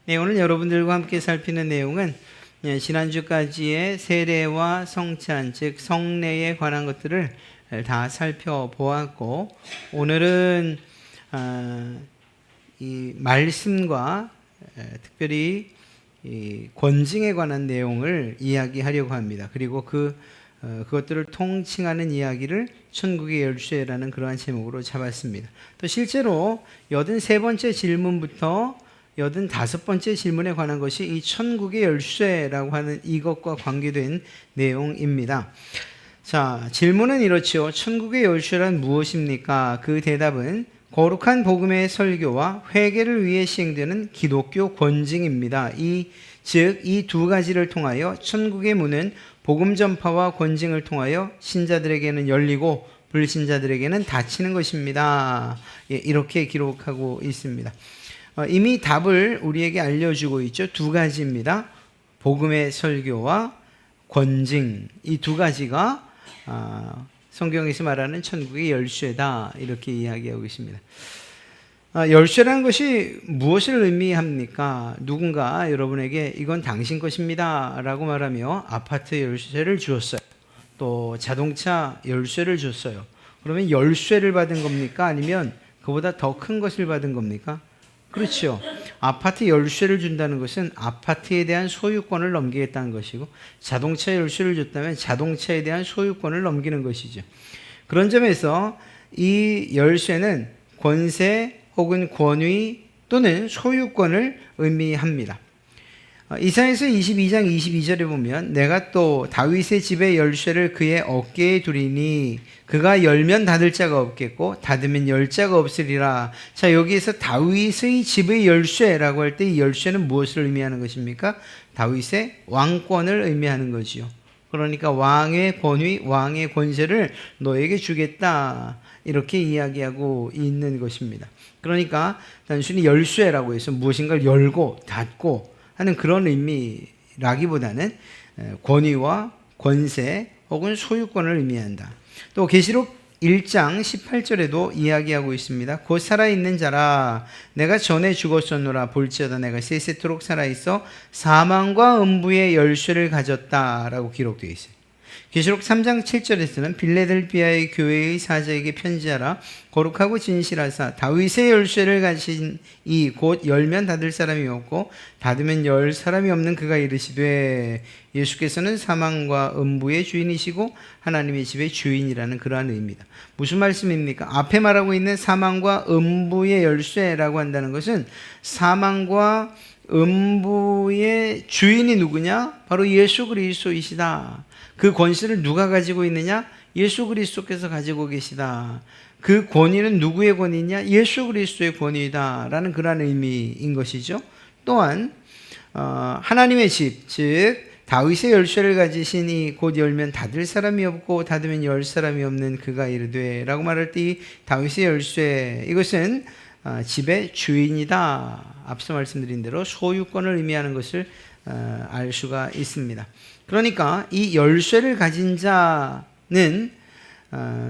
네, 오늘 여러분들과 함께 살피는 내용은 지난주까지의 세례와 성찬, 즉 성례에 관한 것들을 다 살펴보았고, 오늘은 이 말씀과 특별히 이 권징에 관한 내용을 이야기하려고 합니다. 그리고 그것들을 통칭하는 이야기를 천국의 열쇠라는 그러한 제목으로 잡았습니다. 또 실제로 83번째 질문부터 85번째 질문에 관한 것이 이 천국의 열쇠라고 하는 이것과 관계된 내용입니다. 자, 질문은 이렇죠. 천국의 열쇠란 무엇입니까? 그 대답은 거룩한 복음의 설교와 회개를 위해 시행되는 기독교 권징입니다. 즉 이 두 가지를 통하여 천국의 문은 복음 전파와 권징을 통하여 신자들에게는 열리고 불신자들에게는 닫히는 것입니다. 이렇게 기록하고 있습니다. 이미 답을 우리에게 알려주고 있죠. 두 가지입니다. 복음의 설교와 권징, 이 두 가지가 성경에서 말하는 천국의 열쇠다, 이렇게 이야기하고 있습니다. 열쇠라는 것이 무엇을 의미합니까? 누군가 여러분에게 이건 당신 것입니다 라고 말하며 아파트 열쇠를 주었어요. 또 자동차 열쇠를 줬어요. 그러면 열쇠를 받은 겁니까? 아니면 그보다 더 큰 것을 받은 겁니까? 그렇죠. 아파트 열쇠를 준다는 것은 아파트에 대한 소유권을 넘기겠다는 것이고, 자동차 열쇠를 줬다면 자동차에 대한 소유권을 넘기는 것이죠. 그런 점에서 이 열쇠는 권세 혹은 권위 또는 소유권을 의미합니다. 이사야서 22장 22절에 보면 내가 또 다윗의 집의 열쇠를 그의 어깨에 두리니 그가 열면 닫을 자가 없겠고 닫으면 열 자가 없으리라. 자, 여기에서 다윗의 집의 열쇠라고 할 때 이 열쇠는 무엇을 의미하는 것입니까? 다윗의 왕권을 의미하는 거지요. 그러니까 왕의 권위, 왕의 권세를 너에게 주겠다, 이렇게 이야기하고 있는 것입니다. 그러니까 단순히 열쇠라고 해서 무엇인가를 열고 닫고 하는 그런 의미라기보다는 권위와 권세 혹은 소유권을 의미한다. 또 계시록 1장 18절에도 이야기하고 있습니다. 곧 살아있는 자라 내가 전에 죽었었노라 볼지어다 내가 세세토록 살아있어 사망과 음부의 열쇠를 가졌다라고 기록되어 있어요. 계시록 3장 7절에서는 빌레델비아의 교회의 사자에게 편지하라 거룩하고 진실하사 다윗의 열쇠를 가진 이 곧 열면 닫을 사람이 없고 닫으면 열 사람이 없는 그가 이르시되 예수께서는 사망과 음부의 주인이시고 하나님의 집의 주인이라는 그러한 의미다. 무슨 말씀입니까? 앞에 말하고 있는 사망과 음부의 열쇠라고 한다는 것은 사망과 음부의 주인이 누구냐? 바로 예수 그리스도이시다. 그 권세를 누가 가지고 있느냐? 예수 그리스도께서 가지고 계시다. 그 권위는 누구의 권위냐? 예수 그리스도의 권위다 라는 그런 의미인 것이죠. 또한 하나님의 집, 즉 다윗의 열쇠를 가지시니 곧 열면 닫을 사람이 없고 닫으면 열 사람이 없는 그가 이르되 라고 말할 때 이 다윗의 열쇠, 이것은 집의 주인이다. 앞서 말씀드린 대로 소유권을 의미하는 것을 알 수가 있습니다. 그러니까 이 열쇠를 가진 자는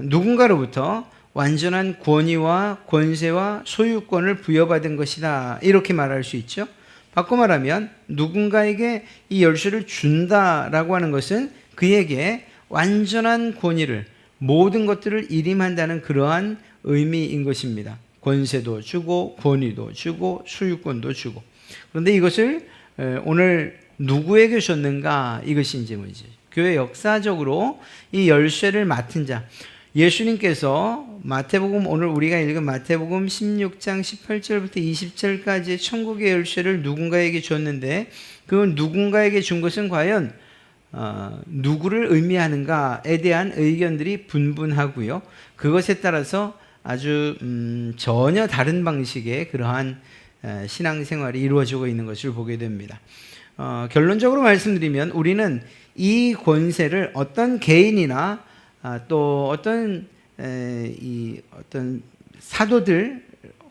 누군가로부터 완전한 권위와 권세와 소유권을 부여받은 것이다, 이렇게 말할 수 있죠. 바꿔 말하면 누군가에게 이 열쇠를 준다라고 하는 것은 그에게 완전한 권위를, 모든 것들을 일임한다는 그러한 의미인 것입니다. 권세도 주고 권위도 주고 소유권도 주고. 그런데 이것을 오늘 누구에게 줬는가, 이것이 이제 문제죠. 교회 역사적으로 이 열쇠를 맡은 자, 예수님께서 마태복음, 오늘 우리가 읽은 마태복음 16장 18절부터 20절까지의 천국의 열쇠를 누군가에게 줬는데 그 누군가에게 준 것은 과연 누구를 의미하는가에 대한 의견들이 분분하고요. 그것에 따라서 아주 전혀 다른 방식의 그러한 신앙생활이 이루어지고 있는 것을 보게 됩니다. 결론적으로 말씀드리면 우리는 이 권세를 어떤 개인이나 또 어떤 사도들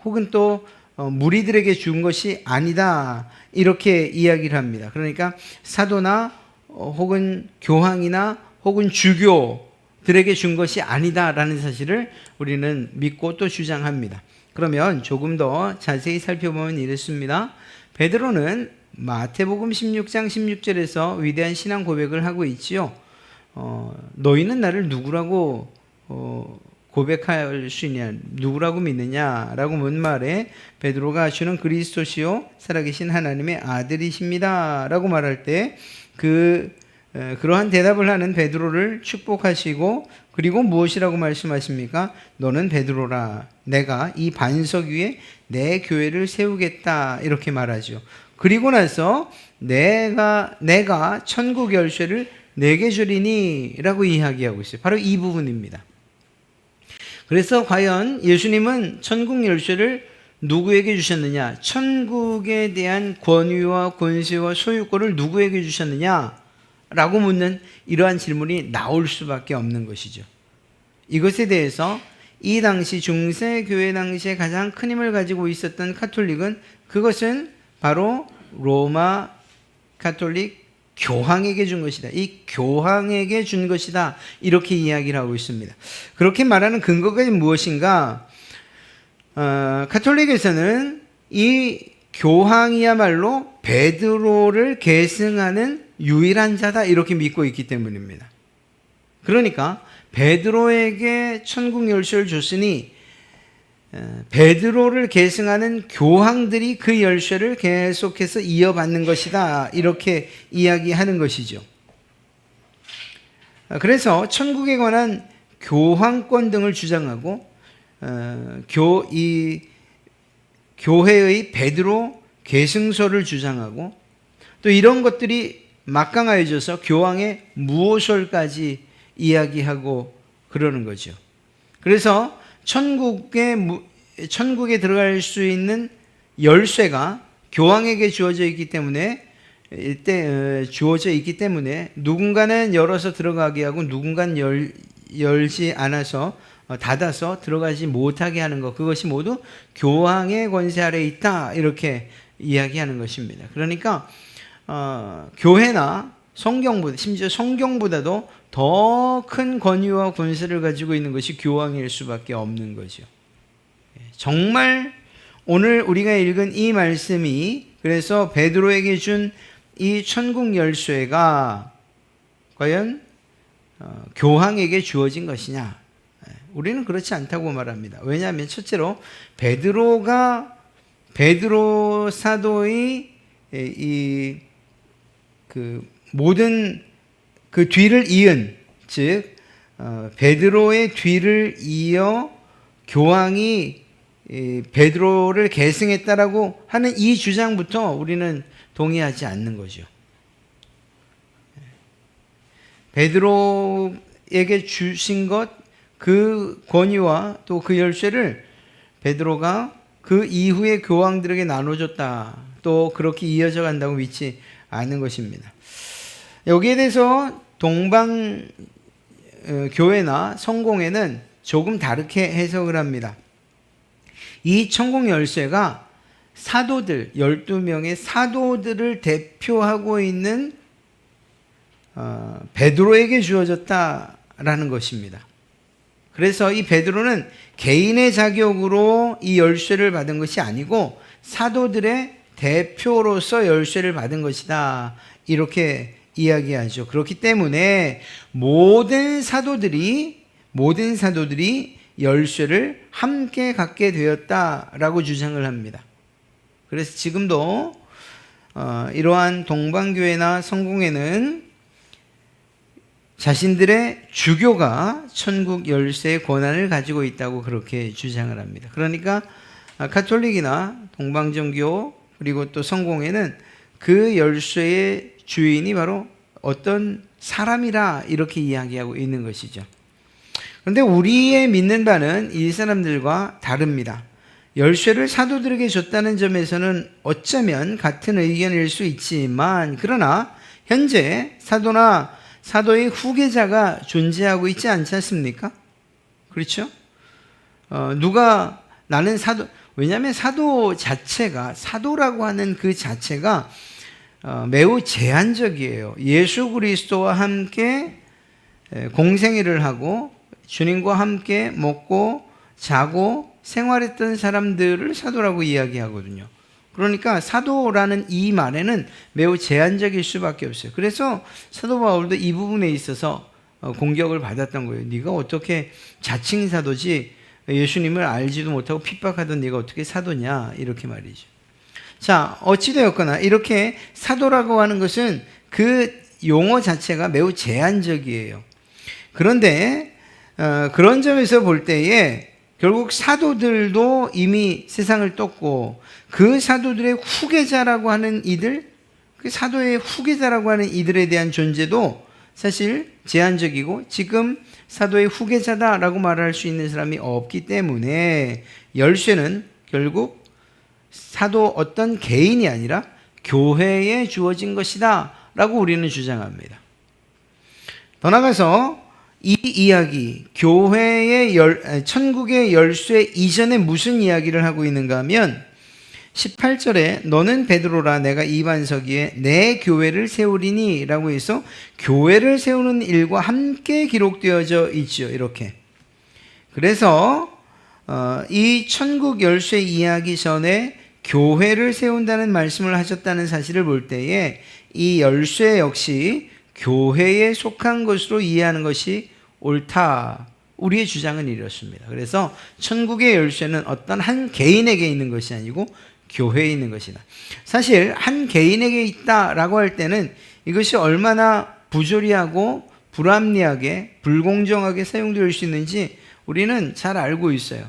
혹은 또 무리들에게 준 것이 아니다, 이렇게 이야기를 합니다. 그러니까 사도나 혹은 교황이나 혹은 주교들에게 준 것이 아니다라는 사실을 우리는 믿고 또 주장합니다. 그러면 조금 더 자세히 살펴보면 이렇습니다. 베드로는 마태복음 16장 16절에서 위대한 신앙 고백을 하고 있지요. 너희는 나를 누구라고 고백할 수 있냐, 누구라고 믿느냐라고 묻는 말에 베드로가 주는 그리스도시요 살아계신 하나님의 아들이십니다 라고 말할 때 그러한 대답을 하는 베드로를 축복하시고, 그리고 무엇이라고 말씀하십니까? 너는 베드로라, 내가 이 반석 위에 내 교회를 세우겠다, 이렇게 말하죠. 그리고 나서 내가 천국 열쇠를 내게 주리니 라고 이야기하고 있어요. 바로 이 부분입니다. 그래서 과연 예수님은 천국 열쇠를 누구에게 주셨느냐? 천국에 대한 권위와 권세와 소유권을 누구에게 주셨느냐? 라고 묻는 이러한 질문이 나올 수밖에 없는 것이죠. 이것에 대해서 이 당시 중세교회 당시에 가장 큰 힘을 가지고 있었던 카톨릭은 그것은 바로 로마 카톨릭 교황에게 준 것이다. 이 교황에게 준 것이다. 이렇게 이야기를 하고 있습니다. 그렇게 말하는 근거가 무엇인가? 카톨릭에서는 이 교황이야말로 베드로를 계승하는 유일한 자다, 이렇게 믿고 있기 때문입니다. 그러니까 베드로에게 천국 열쇠를 줬으니 베드로를 계승하는 교황들이 그 열쇠를 계속해서 이어받는 것이다, 이렇게 이야기하는 것이죠. 그래서 천국에 관한 교황권 등을 주장하고 이 교회의 베드로 계승서를 주장하고, 또 이런 것들이 막강해져서 교황의 무호설까지 이야기하고 그러는 거죠. 그래서 천국에 들어갈 수 있는 열쇠가 교황에게 주어져 있기 때문에 누군가는 열어서 들어가게 하고 누군가는 열지 않아서 닫아서 들어가지 못하게 하는 것, 그것이 모두 교황의 권세 아래에 있다, 이렇게 이야기하는 것입니다. 그러니까 교회나 성경보다, 심지어 성경보다도 더 큰 권위와 권세를 가지고 있는 것이 교황일 수밖에 없는 거죠. 정말 오늘 우리가 읽은 이 말씀이 그래서 베드로에게 준 이 천국 열쇠가 과연 교황에게 주어진 것이냐? 우리는 그렇지 않다고 말합니다. 왜냐하면 첫째로 베드로 사도의 모든 그 뒤를 이은, 즉 베드로의 뒤를 이어 교황이 베드로를 계승했다라고 하는 이 주장부터 우리는 동의하지 않는 거죠. 베드로에게 주신 것, 그 권위와 또 그 열쇠를 베드로가 그 이후의 교황들에게 나눠줬다, 또 그렇게 이어져 간다고 믿지 않는 것입니다. 여기에 대해서 동방 교회나 성공회는 조금 다르게 해석을 합니다. 이 천국 열쇠가 사도들, 12명의 사도들을 대표하고 있는 베드로에게 주어졌다라는 것입니다. 그래서 이 베드로는 개인의 자격으로 이 열쇠를 받은 것이 아니고 사도들의 대표로서 열쇠를 받은 것이다, 이렇게 이야기하죠. 그렇기 때문에 모든 사도들이 열쇠를 함께 갖게 되었다라고 주장을 합니다. 그래서 지금도 이러한 동방교회나 성공회는 자신들의 주교가 천국 열쇠의 권한을 가지고 있다고 그렇게 주장을 합니다. 그러니까 가톨릭이나 동방정교 그리고 또 성공회는 그 열쇠의 주인이 바로 어떤 사람이라 이렇게 이야기하고 있는 것이죠. 그런데 우리의 믿는 바는 이 사람들과 다릅니다. 열쇠를 사도들에게 줬다는 점에서는 어쩌면 같은 의견일 수 있지만, 그러나 현재 사도의 후계자가 존재하고 있지 않지 않습니까? 그렇죠? 나는 사도, 왜냐하면 사도라고 하는 그 자체가 매우 제한적이에요. 예수 그리스도와 함께 공생애를 하고 주님과 함께 먹고 자고 생활했던 사람들을 사도라고 이야기하거든요. 그러니까 사도라는 이 말에는 매우 제한적일 수밖에 없어요. 그래서 사도 바울도 이 부분에 있어서 공격을 받았던 거예요. 네가 어떻게 자칭 사도지 예수님을 알지도 못하고 핍박하던 네가 어떻게 사도냐, 이렇게 말이죠. 자, 어찌되었거나 이렇게 사도라고 하는 것은 그 용어 자체가 매우 제한적이에요. 그런데 그런 점에서 볼 때에 결국 사도들도 이미 세상을 떴고 그 사도들의 후계자라고 하는 이들, 그 사도의 후계자라고 하는 이들에 대한 존재도 사실 제한적이고 지금 사도의 후계자다라고 말할 수 있는 사람이 없기 때문에 열쇠는 결국 사도 어떤 개인이 아니라 교회에 주어진 것이다 라고 우리는 주장합니다. 더 나아가서 이 이야기, 교회의 천국의 열쇠 이전에 무슨 이야기를 하고 있는가 하면 18절에 너는 베드로라 내가 이 반석 위에 내 교회를 세우리니 라고 해서 교회를 세우는 일과 함께 기록되어져 있죠. 이렇게. 그래서 이 천국 열쇠 이야기 전에 교회를 세운다는 말씀을 하셨다는 사실을 볼 때에 이 열쇠 역시 교회에 속한 것으로 이해하는 것이 옳다. 우리의 주장은 이렇습니다. 그래서 천국의 열쇠는 어떤 한 개인에게 있는 것이 아니고 교회에 있는 것이다. 사실 한 개인에게 있다라고 할 때는 이것이 얼마나 부조리하고 불합리하게 불공정하게 사용될 수 있는지 우리는 잘 알고 있어요.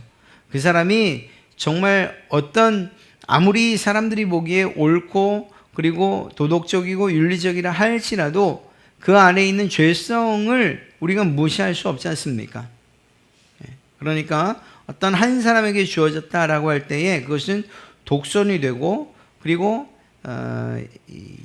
그 사람이 정말 어떤 아무리 사람들이 보기에 옳고 그리고 도덕적이고 윤리적이라 할지라도 그 안에 있는 죄성을 우리가 무시할 수 없지 않습니까? 그러니까 어떤 한 사람에게 주어졌다라고 할 때에 그것은 독선이 되고 그리고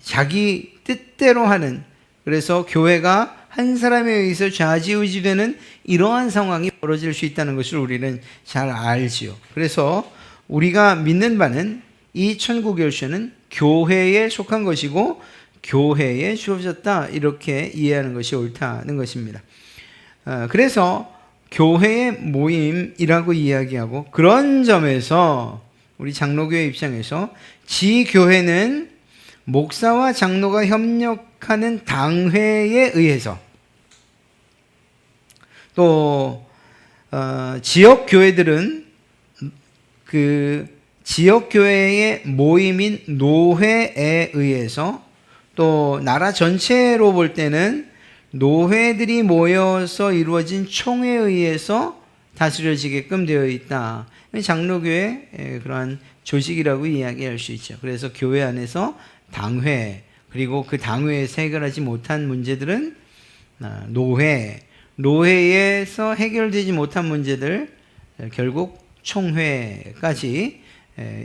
자기 뜻대로 하는, 그래서 교회가 한 사람에 의해서 좌지우지되는 이러한 상황이 벌어질 수 있다는 것을 우리는 잘 알지요. 그래서 우리가 믿는 바는 이 천국 열쇠는 교회에 속한 것이고 교회에 주어졌다, 이렇게 이해하는 것이 옳다는 것입니다. 그래서 교회의 모임이라고 이야기하고, 그런 점에서 우리 장로교회 입장에서 지교회는 목사와 장로가 협력하는 당회에 의해서, 또 지역교회들은 그 지역교회의 모임인 노회에 의해서, 또 나라 전체로 볼 때는 노회들이 모여서 이루어진 총회에 의해서 다스려지게끔 되어 있다. 장로교회의 그러한 조직이라고 이야기할 수 있죠. 그래서 교회 안에서 당회, 그리고 그 당회에서 해결하지 못한 문제들은 노회, 노회에서 해결되지 못한 문제들 결국 총회까지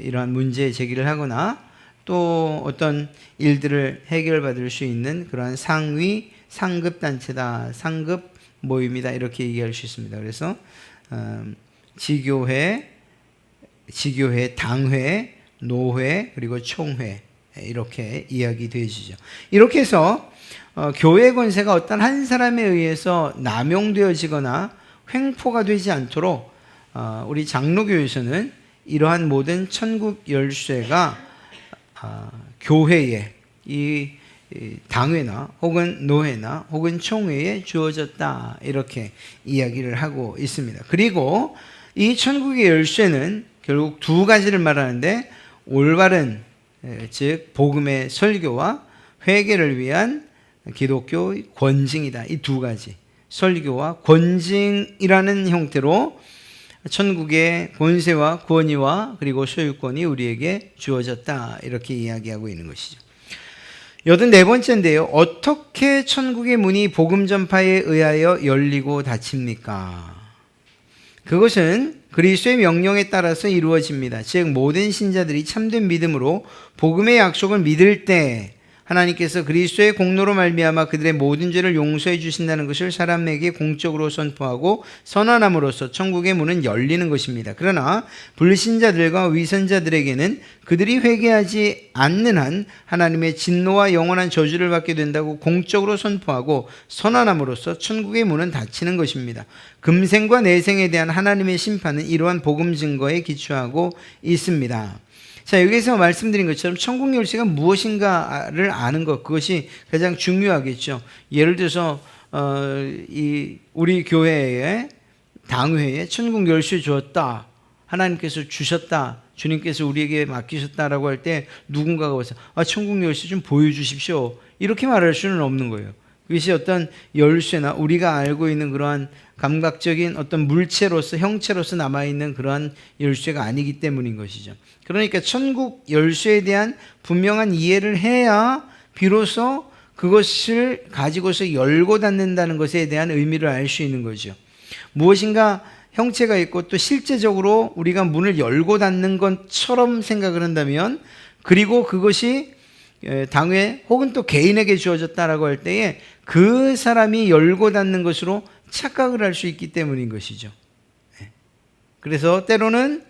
이러한 문제 제기를 하거나 또 어떤 일들을 해결받을 수 있는 그러한 상위 상급단체다, 상급 모임이다, 이렇게 얘기할 수 있습니다. 그래서 지교회, 당회, 노회, 그리고 총회, 이렇게 이야기되어지죠. 이렇게 해서 교회 권세가 어떤 한 사람에 의해서 남용되어지거나 횡포가 되지 않도록 우리 장로교에서는 이러한 모든 천국 열쇠가 교회에, 이 당회나 혹은 노회나 혹은 총회에 주어졌다, 이렇게 이야기를 하고 있습니다. 그리고 이 천국의 열쇠는 결국 두 가지를 말하는데, 올바른 즉 복음의 설교와 회개를 위한 기독교 권징이다. 이 두 가지, 설교와 권징이라는 형태로 천국의 권세와 권위와 그리고 소유권이 우리에게 주어졌다, 이렇게 이야기하고 있는 것이죠. 84번째인데요. 어떻게 천국의 문이 복음 전파에 의하여 열리고 닫힙니까? 그것은 그리스도의 명령에 따라서 이루어집니다. 즉 모든 신자들이 참된 믿음으로 복음의 약속을 믿을 때 하나님께서 그리스도의 공로로 말미암아 그들의 모든 죄를 용서해 주신다는 것을 사람에게 공적으로 선포하고 선언함으로써 천국의 문은 열리는 것입니다. 그러나 불신자들과 위선자들에게는 그들이 회개하지 않는 한 하나님의 진노와 영원한 저주를 받게 된다고 공적으로 선포하고 선언함으로써 천국의 문은 닫히는 것입니다. 금생과 내생에 대한 하나님의 심판은 이러한 복음 증거에 기초하고 있습니다. 자, 여기서 말씀드린 것처럼 천국 열쇠가 무엇인가를 아는 것, 그것이 가장 중요하겠죠. 예를 들어서 우리 교회에 당회에 천국 열쇠 주었다, 하나님께서 주셨다, 주님께서 우리에게 맡기셨다라고 할 때 누군가가 와서 천국 열쇠 좀 보여주십시오, 이렇게 말할 수는 없는 거예요. 그것이 어떤 열쇠나 우리가 알고 있는 그러한 감각적인 어떤 물체로서, 형체로서 남아있는 그러한 열쇠가 아니기 때문인 것이죠. 그러니까 천국 열쇠에 대한 분명한 이해를 해야 비로소 그것을 가지고서 열고 닫는다는 것에 대한 의미를 알 수 있는 거죠. 무엇인가 형체가 있고 또 실제적으로 우리가 문을 열고 닫는 것처럼 생각을 한다면, 그리고 그것이 당회 혹은 또 개인에게 주어졌다라고 할 때에 그 사람이 열고 닫는 것으로 착각을 할 수 있기 때문인 것이죠. 그래서 때로는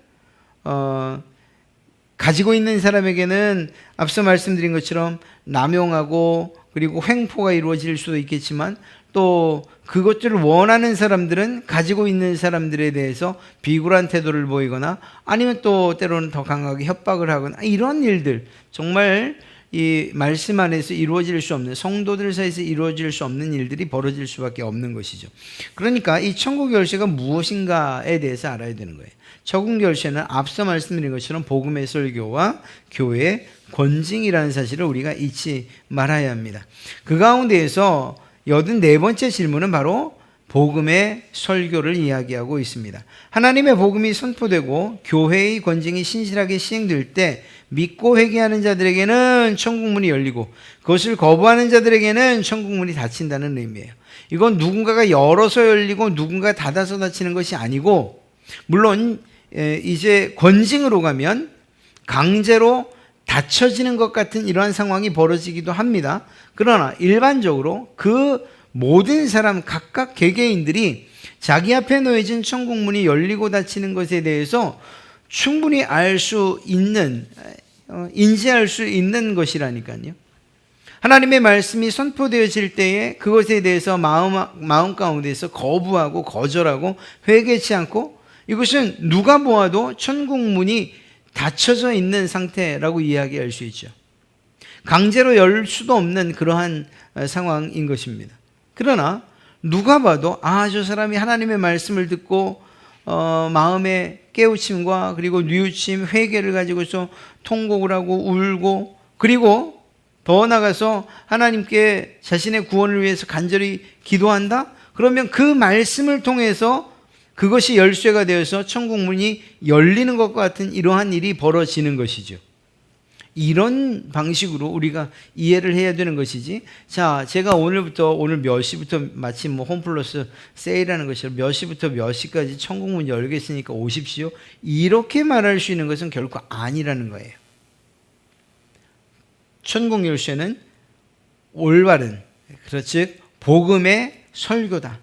가지고 있는 사람에게는 앞서 말씀드린 것처럼 남용하고 그리고 횡포가 이루어질 수도 있겠지만, 또 그것들을 원하는 사람들은 가지고 있는 사람들에 대해서 비굴한 태도를 보이거나 아니면 또 때로는 더 강하게 협박을 하거나, 이런 일들, 정말 이 말씀 안에서 이루어질 수 없는, 성도들 사이에서 이루어질 수 없는 일들이 벌어질 수밖에 없는 것이죠. 그러니까 이 천국 열쇠가 무엇인가에 대해서 알아야 되는 거예요. 천국 열쇠는 앞서 말씀드린 것처럼 복음의 설교와 교회의 권징이라는 사실을 우리가 잊지 말아야 합니다. 그 가운데에서 84번째 질문은 바로 복음의 설교를 이야기하고 있습니다. 하나님의 복음이 선포되고 교회의 권징이 신실하게 시행될 때 믿고 회개하는 자들에게는 천국문이 열리고 그것을 거부하는 자들에게는 천국문이 닫힌다는 의미예요. 이건 누군가가 열어서 열리고 누군가 닫아서 닫히는 것이 아니고, 물론 이제 권징으로 가면 강제로 닫혀지는 것 같은 이러한 상황이 벌어지기도 합니다. 그러나 일반적으로 그 모든 사람, 각각 개개인들이 자기 앞에 놓여진 천국문이 열리고 닫히는 것에 대해서 충분히 알 수 있는, 인지할 수 있는 것이라니까요. 하나님의 말씀이 선포되어질 때에 그것에 대해서 마음 가운데서 거부하고 거절하고 회개치 않고, 이것은 누가 보아도 천국문이 닫혀져 있는 상태라고 이야기할 수 있죠. 강제로 열 수도 없는 그러한 상황인 것입니다. 그러나 누가 봐도 저 사람이 하나님의 말씀을 듣고 마음의 깨우침과 그리고 뉘우침, 회개를 가지고서 통곡을 하고 울고, 그리고 더 나아가서 하나님께 자신의 구원을 위해서 간절히 기도한다? 그러면 그 말씀을 통해서 그것이 열쇠가 되어서 천국문이 열리는 것과 같은 이러한 일이 벌어지는 것이죠. 이런 방식으로 우리가 이해를 해야 되는 것이지, 자, 제가 오늘 몇 시부터 마침 홈플러스 세일하는 것처럼 몇 시부터 몇 시까지 천국문 열겠으니까 오십시오, 이렇게 말할 수 있는 것은 결코 아니라는 거예요. 천국 열쇠는 올바른, 즉 복음의 설교다.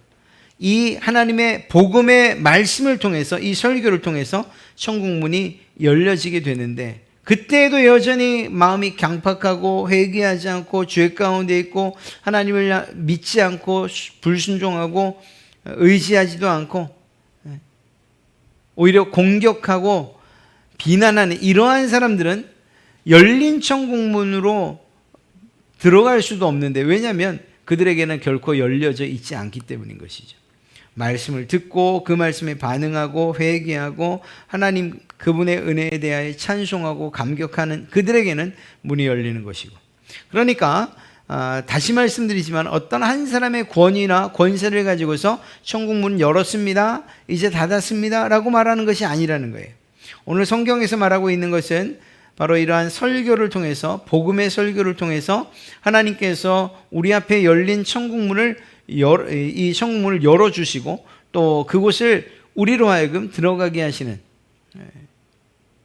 이 하나님의 복음의 말씀을 통해서, 이 설교를 통해서 천국문이 열려지게 되는데, 그때에도 여전히 마음이 강팍하고 회개하지 않고 죄 가운데 있고 하나님을 믿지 않고 불순종하고 의지하지도 않고 오히려 공격하고 비난하는 이러한 사람들은 열린 천국문으로 들어갈 수도 없는데, 왜냐하면 그들에게는 결코 열려져 있지 않기 때문인 것이죠. 말씀을 듣고 그 말씀에 반응하고 회개하고 하나님 그분의 은혜에 대하여 찬송하고 감격하는 그들에게는 문이 열리는 것이고, 그러니까 다시 말씀드리지만 어떤 한 사람의 권위나 권세를 가지고서 천국문 열었습니다, 이제 닫았습니다 라고 말하는 것이 아니라는 거예요. 오늘 성경에서 말하고 있는 것은 바로 이러한 설교를 통해서, 복음의 설교를 통해서 하나님께서 우리 앞에 열린 천국문을 이 천국문을 열어주시고 또 그곳을 우리로 하여금 들어가게 하시는,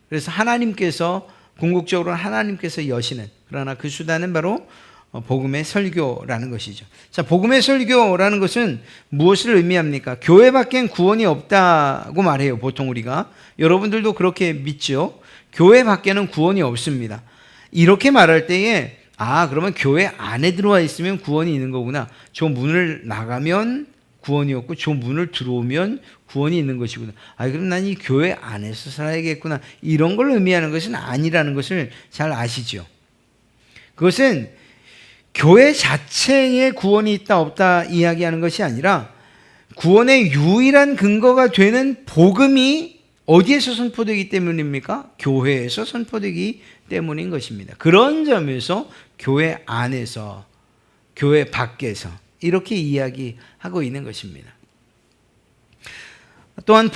그래서 하나님께서 궁극적으로 하나님께서 여시는 그러나 그 수단은 바로 복음의 설교라는 것이죠. 자, 복음의 설교라는 것은 무엇을 의미합니까? 교회 밖엔 구원이 없다고 말해요. 보통 우리가. 여러분들도 그렇게 믿죠? 교회 밖에는 구원이 없습니다. 이렇게 말할 때에 그러면 교회 안에 들어와 있으면 구원이 있는 거구나. 저 문을 나가면 구원이 없고 저 문을 들어오면 구원이 있는 것이구나. 그럼 난 이 교회 안에서 살아야겠구나. 이런 걸 의미하는 것은 아니라는 것을 잘 아시죠? 그것은 교회 자체에 구원이 있다 없다 이야기하는 것이 아니라 구원의 유일한 근거가 되는 복음이 어디에서 선포되기 때문입니까? 교회에서 선포되기 때문인 것입니다. 그런 점에서 교회 안에서, 교회 밖에서 이렇게 이야기하고 있는 것입니다. 또한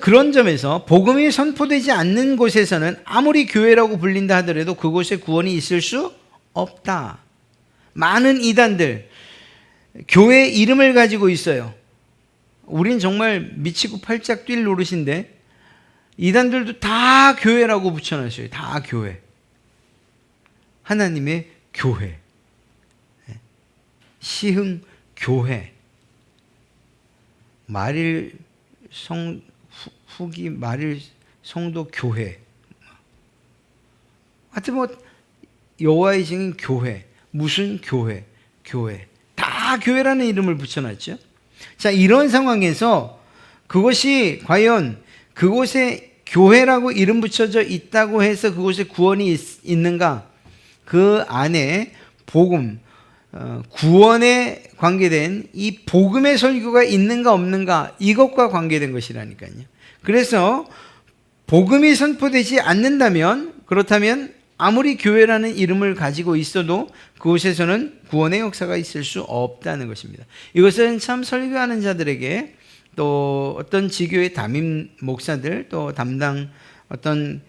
그런 점에서 복음이 선포되지 않는 곳에서는 아무리 교회라고 불린다 하더라도 그곳에 구원이 있을 수 없다. 많은 이단들, 교회 이름을 가지고 있어요. 우린 정말 미치고 팔짝 뛸 노릇인데 이단들도 다 교회라고 붙여놨어요. 다 교회. 하나님의 교회. 시흥 교회. 말일 후기 말일 성도 교회. 하여튼 여호와의 증인 교회. 무슨 교회. 다 교회라는 이름을 붙여놨죠. 자, 이런 상황에서 그것이 과연 그곳에 교회라고 이름 붙여져 있다고 해서 그곳에 구원이 있는가? 그 안에 복음, 구원에 관계된 이 복음의 설교가 있는가 없는가? 이것과 관계된 것이라니까요. 그래서 복음이 선포되지 않는다면, 그렇다면 아무리 교회라는 이름을 가지고 있어도 그곳에서는 구원의 역사가 있을 수 없다는 것입니다. 이것은 참 설교하는 자들에게 또 어떤 지교의 담임 목사들 또 담당 어떤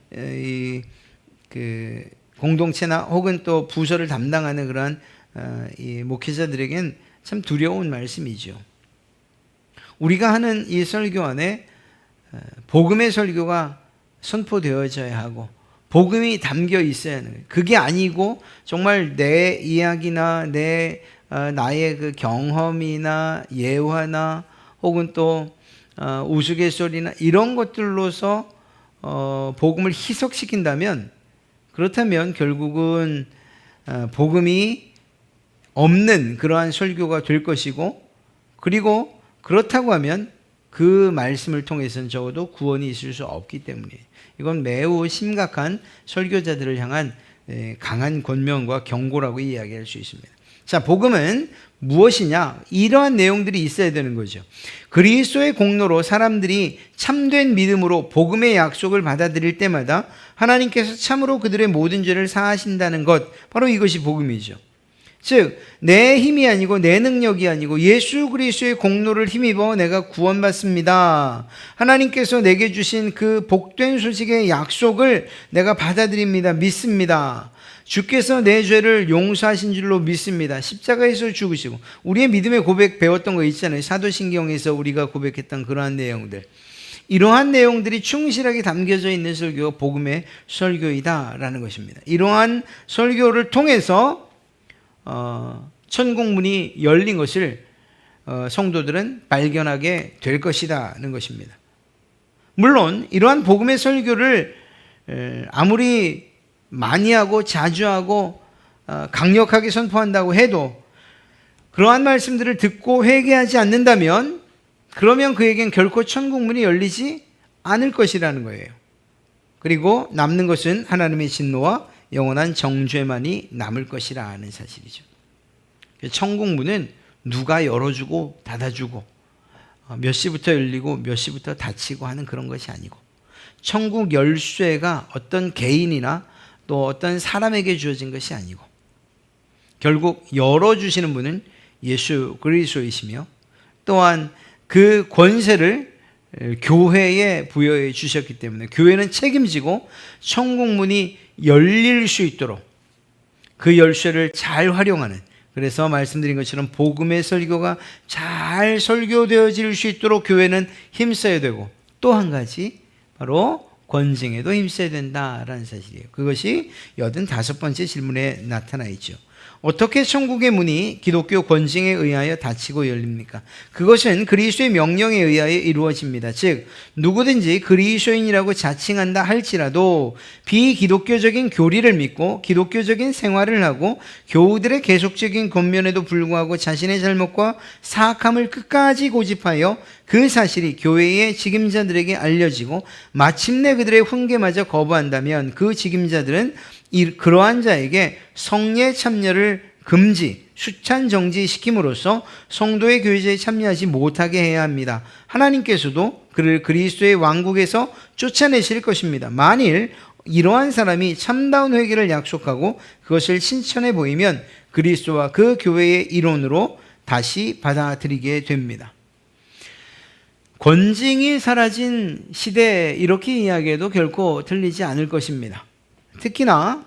그 공동체나 혹은 또 부서를 담당하는 그러한 이 목회자들에겐 참 두려운 말씀이죠. 우리가 하는 이 설교 안에 복음의 설교가 선포되어져야 하고 복음이 담겨 있어야 하는 거예요. 그게 아니고 정말 내 이야기나 나의 그 경험이나 예화나 혹은 또 우스갯소리나 이런 것들로서 복음을 희석시킨다면 그렇다면 결국은 복음이 없는 그러한 설교가 될 것이고 그리고 그렇다고 하면 그 말씀을 통해서는 적어도 구원이 있을 수 없기 때문이에요. 이건 매우 심각한 설교자들을 향한 강한 권면과 경고라고 이야기할 수 있습니다. 자, 복음은 무엇이냐? 이러한 내용들이 있어야 되는 거죠. 그리스도의 공로로 사람들이 참된 믿음으로 복음의 약속을 받아들일 때마다 하나님께서 참으로 그들의 모든 죄를 사하신다는 것, 바로 이것이 복음이죠. 즉, 내 힘이 아니고 내 능력이 아니고 예수 그리스도의 공로를 힘입어 내가 구원받습니다. 하나님께서 내게 주신 그 복된 소식의 약속을 내가 받아들입니다. 믿습니다. 주께서 내 죄를 용서하신 줄로 믿습니다. 십자가에서 죽으시고 우리의 믿음의 고백 배웠던 거 있잖아요. 사도신경에서 우리가 고백했던 그러한 내용들. 이러한 내용들이 충실하게 담겨져 있는 설교가 복음의 설교이다라는 것입니다. 이러한 설교를 통해서 천국문이 열린 것을 성도들은 발견하게 될 것이라는 것입니다. 물론 이러한 복음의 설교를 아무리 많이 하고 자주 하고 강력하게 선포한다고 해도 그러한 말씀들을 듣고 회개하지 않는다면 그러면 그에겐 결코 천국문이 열리지 않을 것이라는 거예요. 그리고 남는 것은 하나님의 진노와 영원한 정죄만이 남을 것이라는 사실이죠. 천국문은 누가 열어주고 닫아주고 몇 시부터 열리고 몇 시부터 닫히고 하는 그런 것이 아니고 천국 열쇠가 어떤 개인이나 또 어떤 사람에게 주어진 것이 아니고 결국 열어주시는 분은 예수 그리스도이시며 또한 그 권세를 교회에 부여해 주셨기 때문에 교회는 책임지고 천국문이 열릴 수 있도록 그 열쇠를 잘 활용하는, 그래서 말씀드린 것처럼 복음의 설교가 잘 설교되어질 수 있도록 교회는 힘써야 되고 또 한 가지 바로 권징에도 힘써야 된다라는 사실이에요. 그것이 85번째 질문에 나타나 있죠. 어떻게 천국의 문이 기독교 권징에 의하여 닫히고 열립니까? 그것은 그리스도의 명령에 의하여 이루어집니다. 즉 누구든지 그리스도인이라고 자칭한다 할지라도 비기독교적인 교리를 믿고 기독교적인 생활을 하고 교우들의 계속적인 권면에도 불구하고 자신의 잘못과 사악함을 끝까지 고집하여 그 사실이 교회의 직임자들에게 알려지고 마침내 그들의 훈계마저 거부한다면 그 직임자들은 그러한 자에게 성례 참여를 금지, 수찬 정지시킴으로써 성도의 교제에 참여하지 못하게 해야 합니다. 하나님께서도 그를 그리스도의 왕국에서 쫓아내실 것입니다. 만일 이러한 사람이 참다운 회개를 약속하고 그것을 실천해 보이면 그리스도와 그 교회의 일원으로 다시 받아들이게 됩니다. 권징이 사라진 시대, 이렇게 이야기해도 결코 틀리지 않을 것입니다. 특히나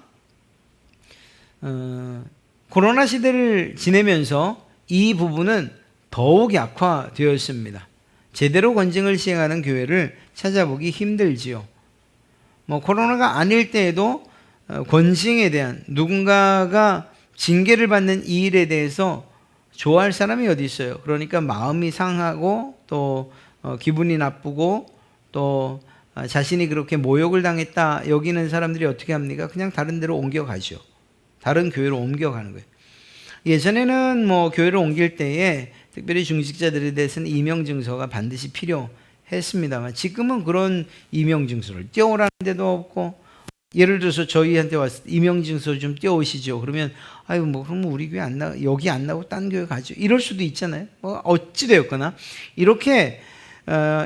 코로나 시대를 지내면서 이 부분은 더욱 약화되었습니다. 제대로 권징을 시행하는 교회를 찾아보기 힘들지요. 코로나가 아닐 때에도 권징에 대한, 누군가가 징계를 받는 이 일에 대해서 좋아할 사람이 어디 있어요. 그러니까 마음이 상하고 또 기분이 나쁘고 또 자신이 그렇게 모욕을 당했다 여기는 사람들이 어떻게 합니까? 그냥 다른 데로 옮겨가죠. 다른 교회로 옮겨가는 거예요. 예전에는 교회를 옮길 때에 특별히 중직자들에 대해서는 이명증서가 반드시 필요했습니다만 지금은 그런 이명증서를 떼오라는 데도 없고, 예를 들어서 저희한테 와서 이명증서 좀 떼오시죠. 그러면 그럼 우리 교회 안 나, 여기 안 나고 딴 교회 가죠. 이럴 수도 있잖아요. 어찌되었거나 이렇게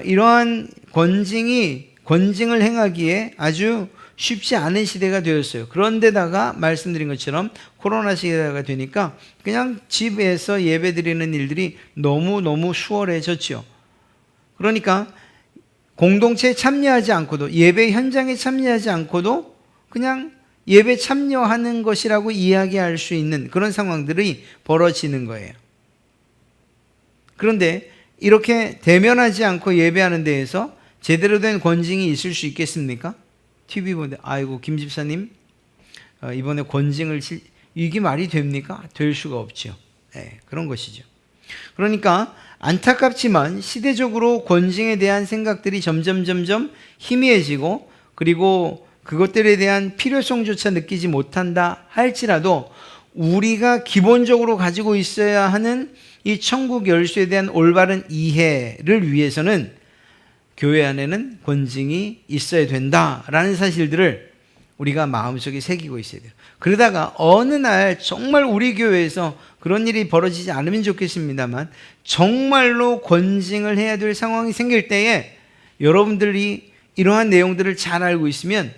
이러한 권징을 행하기에 아주 쉽지 않은 시대가 되었어요. 그런데다가 말씀드린 것처럼 코로나 시대가 되니까 그냥 집에서 예배드리는 일들이 너무너무 수월해졌죠. 그러니까 공동체에 참여하지 않고도, 예배 현장에 참여하지 않고도 그냥 예배 참여하는 것이라고 이야기할 수 있는 그런 상황들이 벌어지는 거예요. 그런데 이렇게 대면하지 않고 예배하는 데에서 제대로 된 권징이 있을 수 있겠습니까? TV 보는데 김 집사님 이번에 권징을 이게 말이 됩니까? 될 수가 없죠. 그런 것이죠. 그러니까 안타깝지만 시대적으로 권징에 대한 생각들이 점점 희미해지고, 그리고 그것들에 대한 필요성조차 느끼지 못한다 할지라도 우리가 기본적으로 가지고 있어야 하는 이 천국 열쇠에 대한 올바른 이해를 위해서는 교회 안에는 권징이 있어야 된다라는 사실들을 우리가 마음속에 새기고 있어야 돼요. 그러다가 어느 날 정말 우리 교회에서 그런 일이 벌어지지 않으면 좋겠습니다만 정말로 권징을 해야 될 상황이 생길 때에 여러분들이 이러한 내용들을 잘 알고 있으면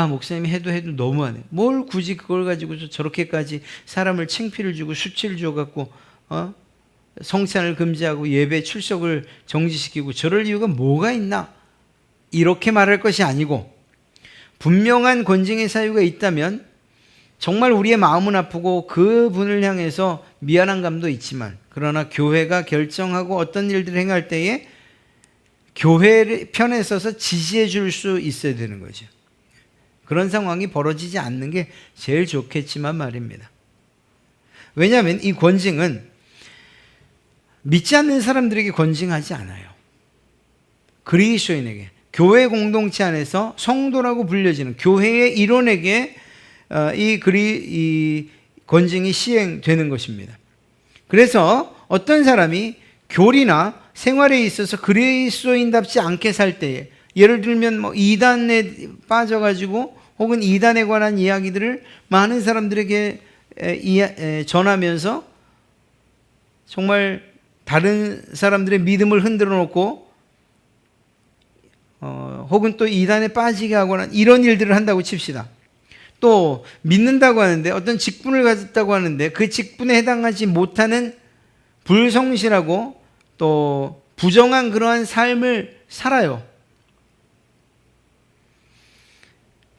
목사님이 해도 너무하네. 뭘 굳이 그걸 가지고 저렇게까지 사람을 창피를 주고 수치를 줘갖고 성찬을 금지하고 예배 출석을 정지시키고 저럴 이유가 뭐가 있나? 이렇게 말할 것이 아니고, 분명한 권징의 사유가 있다면 정말 우리의 마음은 아프고 그분을 향해서 미안한 감도 있지만, 그러나 교회가 결정하고 어떤 일들을 행할 때에 교회 편에 서서 지지해 줄 수 있어야 되는 거죠. 그런 상황이 벌어지지 않는 게 제일 좋겠지만 말입니다. 왜냐하면 이 권징은 믿지 않는 사람들에게 권징하지 않아요. 그리스도인에게, 교회 공동체 안에서 성도라고 불려지는 교회의 일원에게 이 권징이 시행되는 것입니다. 그래서 어떤 사람이 교리나 생활에 있어서 그리스도인답지 않게 살 때에, 예를 들면 이단에 빠져가지고 혹은 이단에 관한 이야기들을 많은 사람들에게 전하면서 정말 다른 사람들의 믿음을 흔들어 놓고 혹은 또 이단에 빠지게 하거나 이런 일들을 한다고 칩시다. 또 믿는다고 하는데 어떤 직분을 가졌다고 하는데 그 직분에 해당하지 못하는 불성실하고 또 부정한 그러한 삶을 살아요.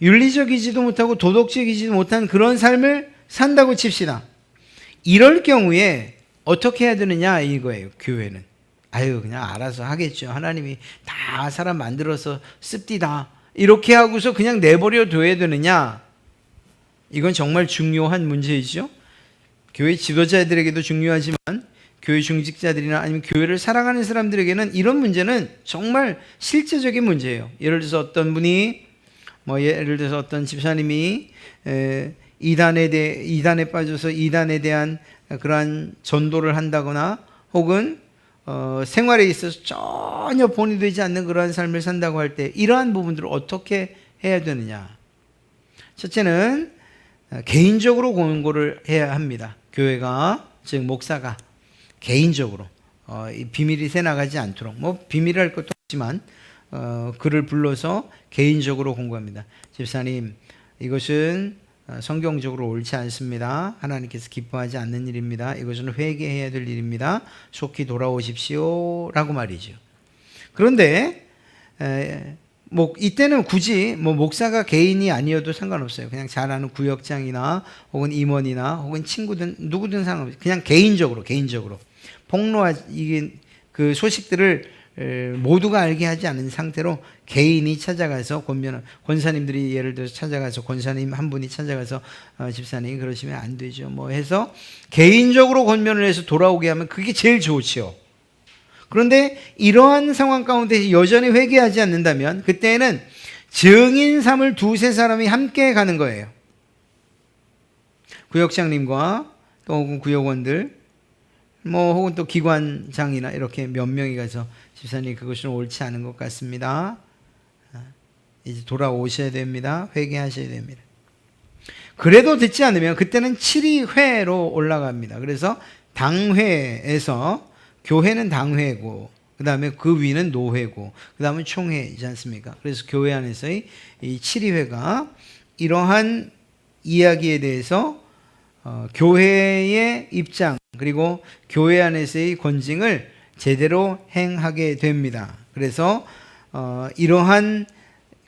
윤리적이지도 못하고 도덕적이지도 못한 그런 삶을 산다고 칩시다. 이럴 경우에 어떻게 해야 되느냐 이거예요. 교회는 그냥 알아서 하겠죠. 하나님이 다 사람 만들어서 씁디다. 이렇게 하고서 그냥 내버려 둬야 되느냐? 이건 정말 중요한 문제이죠. 교회 지도자들에게도 중요하지만 교회 중직자들이나 아니면 교회를 사랑하는 사람들에게는 이런 문제는 정말 실제적인 문제예요. 예를 들어서 어떤 분이 예를 들어서 어떤 집사님이 이단에 빠져서 이단에 대한 그러한 전도를 한다거나 혹은 생활에 있어서 전혀 본이 되지 않는 그러한 삶을 산다고 할 때 이러한 부분들을 어떻게 해야 되느냐? 첫째는 개인적으로 공고를 해야 합니다. 교회가, 즉 목사가 개인적으로 이 비밀이 새나가지 않도록 비밀할 것도 없지만 그를 불러서 개인적으로 공고합니다. 집사님, 이것은 성경적으로 옳지 않습니다. 하나님께서 기뻐하지 않는 일입니다. 이것은 회개해야 될 일입니다. 속히 돌아오십시오 라고 말이죠. 그런데 이때는 굳이 목사가 개인이 아니어도 상관없어요. 그냥 잘 아는 구역장이나 혹은 임원이나 혹은 친구든 누구든 상관없어요. 그냥 개인적으로 이게 그 소식들을 모두가 알게 하지 않은 상태로 개인이 찾아가서 권사님들이 예를 들어서 찾아가서 권사님 한 분이 찾아가서 집사님 그러시면 안 되죠. 해서 개인적으로 권면을 해서 돌아오게 하면 그게 제일 좋지요. 그런데 이러한 상황 가운데 여전히 회개하지 않는다면 그때는 증인 삼을 두세 사람이 함께 가는 거예요. 구역장님과 또 혹은 구역원들 혹은 또 기관장이나 이렇게 몇 명이 가서 집사님 그것은 옳지 않은 것 같습니다. 이제 돌아오셔야 됩니다. 회개하셔야 됩니다. 그래도 듣지 않으면 그때는 7위회로 올라갑니다. 그래서 당회에서 교회는 당회고 그 다음에 그 위는 노회고 그 다음은 총회이지 않습니까? 그래서 교회 안에서의 이 7위회가 이러한 이야기에 대해서 교회의 입장 그리고 교회 안에서의 권징을 제대로 행하게 됩니다. 그래서 이러한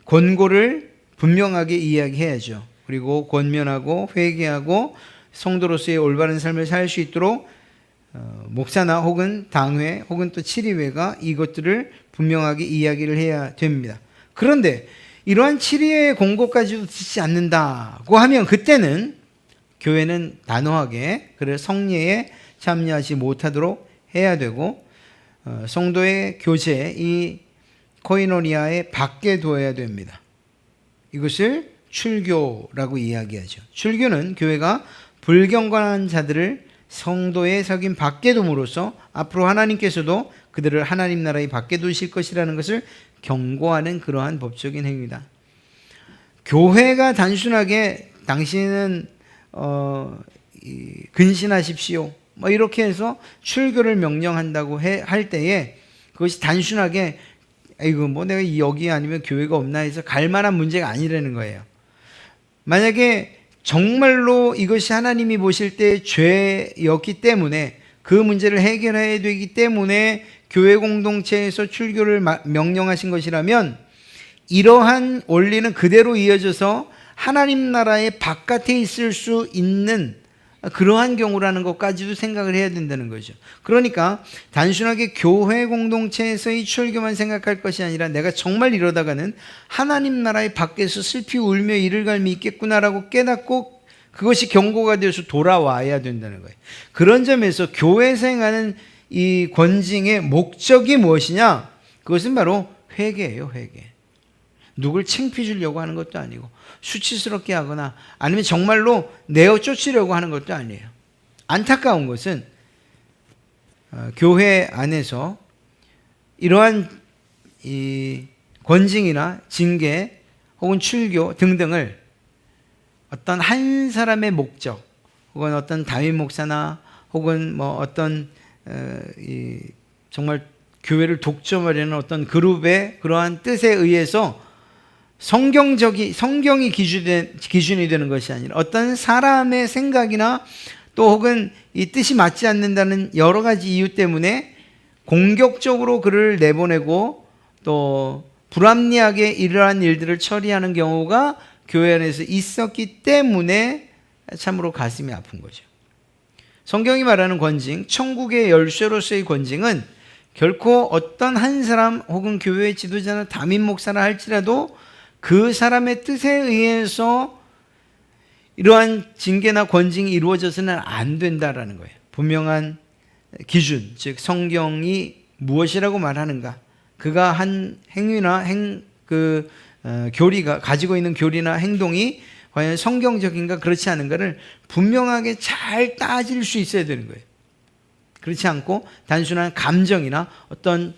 권고를 분명하게 이야기해야죠. 그리고 권면하고 회개하고 성도로서의 올바른 삶을 살 수 있도록 목사나 혹은 당회 혹은 또 7위회가 이것들을 분명하게 이야기를 해야 됩니다. 그런데 이러한 7위회의 공고까지도 듣지 않는다고 하면 그때는 교회는 단호하게 성례에 참여하지 못하도록 해야 되고 성도의 교제 이 코이노니아에 밖에 두어야 됩니다. 이것을 출교라고 이야기하죠. 출교는 교회가 불경건한 자들을 성도의 석임 밖에 둠으로써 앞으로 하나님께서도 그들을 하나님 나라의 밖에 두실 것이라는 것을 경고하는 그러한 법적인 행위다. 교회가 단순하게 당신은 근신하십시오 이렇게 해서 출교를 명령한다고 할 때에 그것이 단순하게 내가 여기 아니면 교회가 없나 해서 갈 만한 문제가 아니라는 거예요. 만약에 정말로 이것이 하나님이 보실 때 죄였기 때문에 그 문제를 해결해야 되기 때문에 교회 공동체에서 출교를 명령하신 것이라면 이러한 원리는 그대로 이어져서 하나님 나라의 바깥에 있을 수 있는 그러한 경우라는 것까지도 생각을 해야 된다는 거죠. 그러니까 단순하게 교회 공동체에서의 출교만 생각할 것이 아니라 내가 정말 이러다가는 하나님 나라의 밖에서 슬피 울며 이를 갈미 있겠구나라고 깨닫고 그것이 경고가 되어서 돌아와야 된다는 거예요. 그런 점에서 교회에서 행하는 이 권징의 목적이 무엇이냐? 그것은 바로 회개예요, 회개. 누굴 창피 주려고 하는 것도 아니고 수치스럽게 하거나 아니면 정말로 내어 쫓으려고 하는 것도 아니에요. 안타까운 것은 교회 안에서 이러한 이 권징이나 징계 혹은 출교 등등을 어떤 한 사람의 목적 혹은 어떤 담임 목사나 혹은 어떤 정말 교회를 독점하려는 어떤 그룹의 그러한 뜻에 의해서 성경이 기준이 되는 것이 아니라 어떤 사람의 생각이나 또 혹은 이 뜻이 맞지 않는다는 여러 가지 이유 때문에 공격적으로 그를 내보내고 또 불합리하게 이러한 일들을 처리하는 경우가 교회 안에서 있었기 때문에 참으로 가슴이 아픈 거죠. 성경이 말하는 권징, 천국의 열쇠로서의 권징은 결코 어떤 한 사람 혹은 교회의 지도자나 담임 목사라 할지라도 그 사람의 뜻에 의해서 이러한 징계나 권징이 이루어져서는 안 된다라는 거예요. 분명한 기준, 즉 성경이 무엇이라고 말하는가, 그가 한 행위나 교리가 가지고 있는 교리나 행동이 과연 성경적인가 그렇지 않은가를 분명하게 잘 따질 수 있어야 되는 거예요. 그렇지 않고 단순한 감정이나 어떤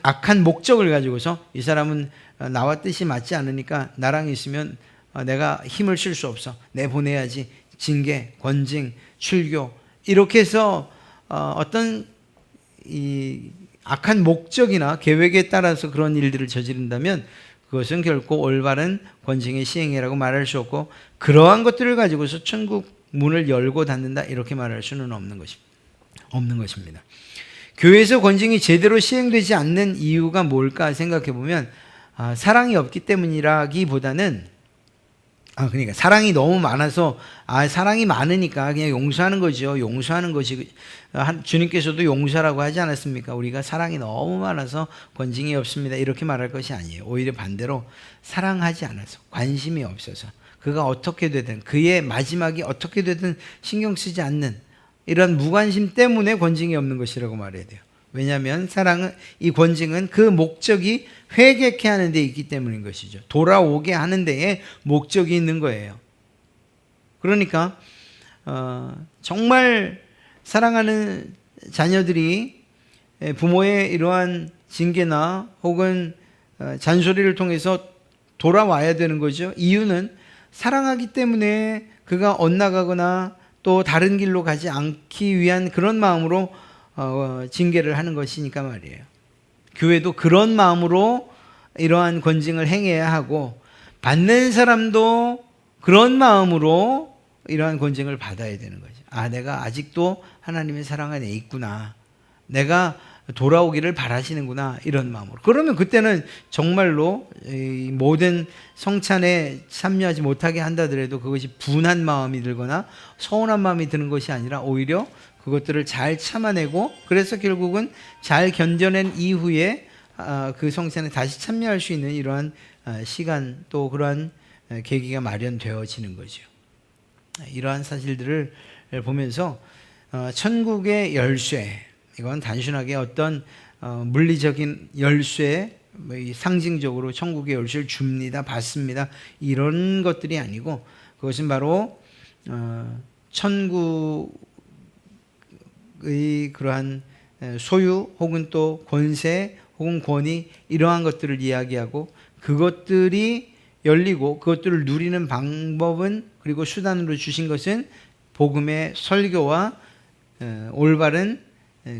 악한 목적을 가지고서 이 사람은 나와 뜻이 맞지 않으니까 나랑 있으면 내가 힘을 쓸 수 없어, 내보내야지, 징계, 권징, 출교, 이렇게 해서 어떤 이 악한 목적이나 계획에 따라서 그런 일들을 저지른다면 그것은 결코 올바른 권징의 시행이라고 말할 수 없고, 그러한 것들을 가지고서 천국 문을 열고 닫는다 이렇게 말할 수는 없는 것입니다. 교회에서 권징이 제대로 시행되지 않는 이유가 뭘까 생각해 보면 사랑이 없기 때문이라기보다는 그러니까 사랑이 너무 많아서 사랑이 많으니까 그냥 용서하는 거죠. 용서하는 것이, 주님께서도 용서라고 하지 않았습니까? 우리가 사랑이 너무 많아서 권징이 없습니다 이렇게 말할 것이 아니에요. 오히려 반대로 사랑하지 않아서, 관심이 없어서, 그가 어떻게 되든, 그의 마지막이 어떻게 되든 신경 쓰지 않는 이런 무관심 때문에 권징이 없는 것이라고 말해야 돼요. 왜냐하면 이 권징은 그 목적이 회개케 하는 데 있기 때문인 것이죠. 돌아오게 하는 데에 목적이 있는 거예요. 그러니까 정말 사랑하는 자녀들이 부모의 이러한 징계나 혹은 잔소리를 통해서 돌아와야 되는 거죠. 이유는 사랑하기 때문에 그가 엇나가거나 또 다른 길로 가지 않기 위한 그런 마음으로 징계를 하는 것이니까 말이에요. 교회도 그런 마음으로 이러한 권징을 행해야 하고, 받는 사람도 그런 마음으로 이러한 권징을 받아야 되는 거죠. 내가 아직도 하나님의 사랑 안에 있구나, 내가 돌아오기를 바라시는구나, 이런 마음으로. 그러면 그때는 정말로 이 모든 성찬에 참여하지 못하게 한다더라도 그것이 분한 마음이 들거나 서운한 마음이 드는 것이 아니라 오히려 그것들을 잘 참아내고, 그래서 결국은 잘 견뎌낸 이후에 그 성찬에 다시 참여할 수 있는 이러한 시간, 또 그러한 계기가 마련되어지는 거죠. 이러한 사실들을 보면서 천국의 열쇠, 이건 단순하게 어떤 물리적인 열쇠, 상징적으로 천국의 열쇠를 줍니다, 받습니다, 이런 것들이 아니고, 그것은 바로 천국의 그러한 소유 혹은 또 권세 혹은 권위, 이러한 것들을 이야기하고, 그것들이 열리고 그것들을 누리는 방법은, 그리고 수단으로 주신 것은 복음의 설교와 올바른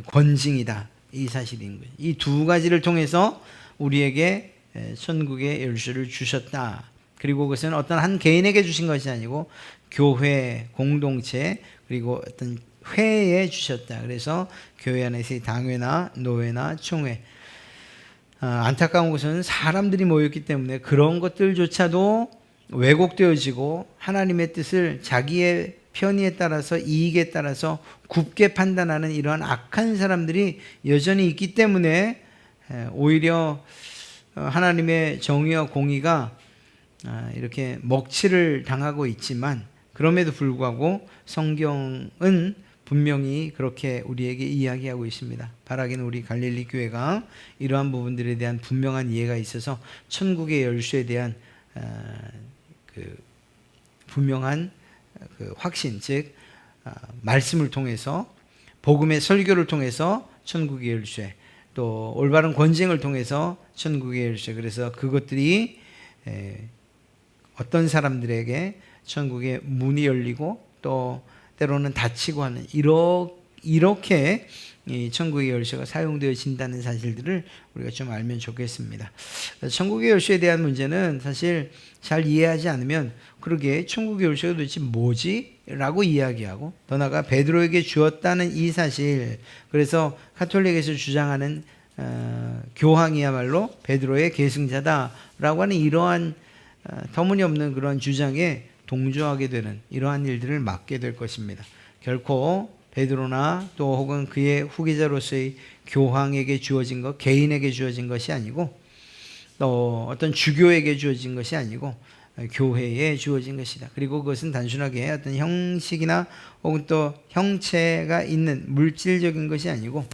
권징이다, 이 사실인 거예요. 이 두 가지를 통해서 우리에게 천국의 열쇠를 주셨다. 그리고 그것은 어떤 한 개인에게 주신 것이 아니고 교회, 공동체, 그리고 어떤 회에 주셨다. 그래서 교회 안에서의 당회나 노회나 총회, 안타까운 것은 사람들이 모였기 때문에 그런 것들조차도 왜곡되어지고 하나님의 뜻을 자기의 편의에 따라서, 이익에 따라서 굽게 판단하는 이러한 악한 사람들이 여전히 있기 때문에 오히려 하나님의 정의와 공의가 이렇게 먹칠을 당하고 있지만, 그럼에도 불구하고 성경은 분명히 그렇게 우리에게 이야기하고 있습니다. 바라기는 우리 갈릴리 교회가 이러한 부분들에 대한 분명한 이해가 있어서 천국의 열쇠에 대한 분명한 확신, 즉 말씀을 통해서, 복음의 설교를 통해서 천국의 열쇠, 또 올바른 권징을 통해서 천국의 열쇠, 그래서 그것들이 어떤 사람들에게 천국의 문이 열리고 또 때로는 닫히고 하는, 이렇게 이 천국의 열쇠가 사용되어진다는 사실들을 우리가 좀 알면 좋겠습니다. 천국의 열쇠에 대한 문제는 사실 잘 이해하지 않으면, 그러게 천국의 열쇠가 도대체 뭐지? 라고 이야기하고, 더 나아가 베드로에게 주었다는 이 사실, 그래서 가톨릭에서 주장하는 교황이야말로 베드로의 계승자다라고 하는 이러한 터무니없는 그런 주장에 동조하게 되는 이러한 일들을 막게 될 것입니다. 결코 베드로나 또 혹은 그의 후계자로서의 교황에게 주어진 것, 개인에게 주어진 것이 아니고 또 어떤 주교에게 주어진 것이 아니고 교회에 주어진 것이다. 그리고 그것은 단순하게 어떤 형식이나 혹은 또 형체가 있는 물질적인 것이 아니고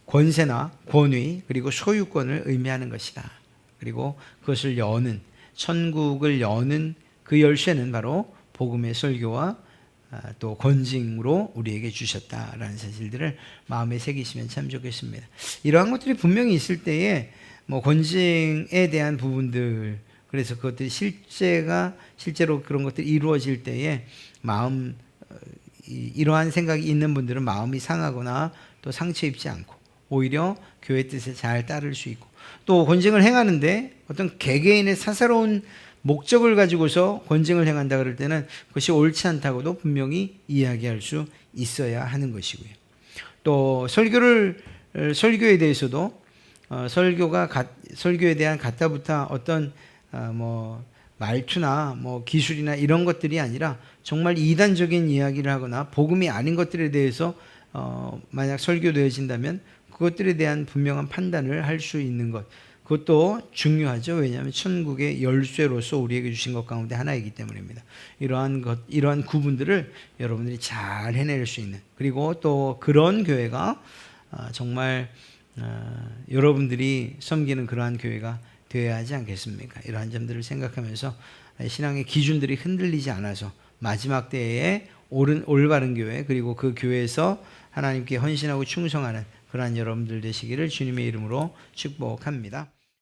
권세나 권위 그리고 소유권을 의미하는 것이다. 그리고 그것을 여는 천국을 여는 그 열쇠는 바로 복음의 설교와 또 권징으로 우리에게 주셨다라는 사실들을 마음에 새기시면 참 좋겠습니다. 이러한 것들이 분명히 있을 때에 뭐 권징에 대한 부분들, 그래서 그것들이 실제로 그런 것들이 이루어질 때에 마음, 이러한 생각이 있는 분들은 마음이 상하거나 또 상처 입지 않고 오히려 교회 뜻에 잘 따를 수 있고, 또 권징을 행하는데 어떤 개개인의 사사로운 목적을 가지고서 권징을 행한다 그럴 때는 그것이 옳지 않다고도 분명히 이야기할 수 있어야 하는 것이고요. 또 설교에 대해서도 설교에 대한 가타부타 어떤 뭐 말투나 뭐 기술이나 이런 것들이 아니라 정말 이단적인 이야기를 하거나 복음이 아닌 것들에 대해서 만약 설교되어진다면 그것들에 대한 분명한 판단을 할 수 있는 것, 그것도 중요하죠. 왜냐하면 천국의 열쇠로서 우리에게 주신 것 가운데 하나이기 때문입니다. 이러한 구분들을 여러분들이 잘 해낼 수 있는, 그리고 또 그런 교회가 정말 여러분들이 섬기는 그러한 교회가 되어야 하지 않겠습니까? 이러한 점들을 생각하면서 신앙의 기준들이 흔들리지 않아서 마지막 때에 올바른 교회, 그리고 그 교회에서 하나님께 헌신하고 충성하는 그러한 여러분들 되시기를 주님의 이름으로 축복합니다.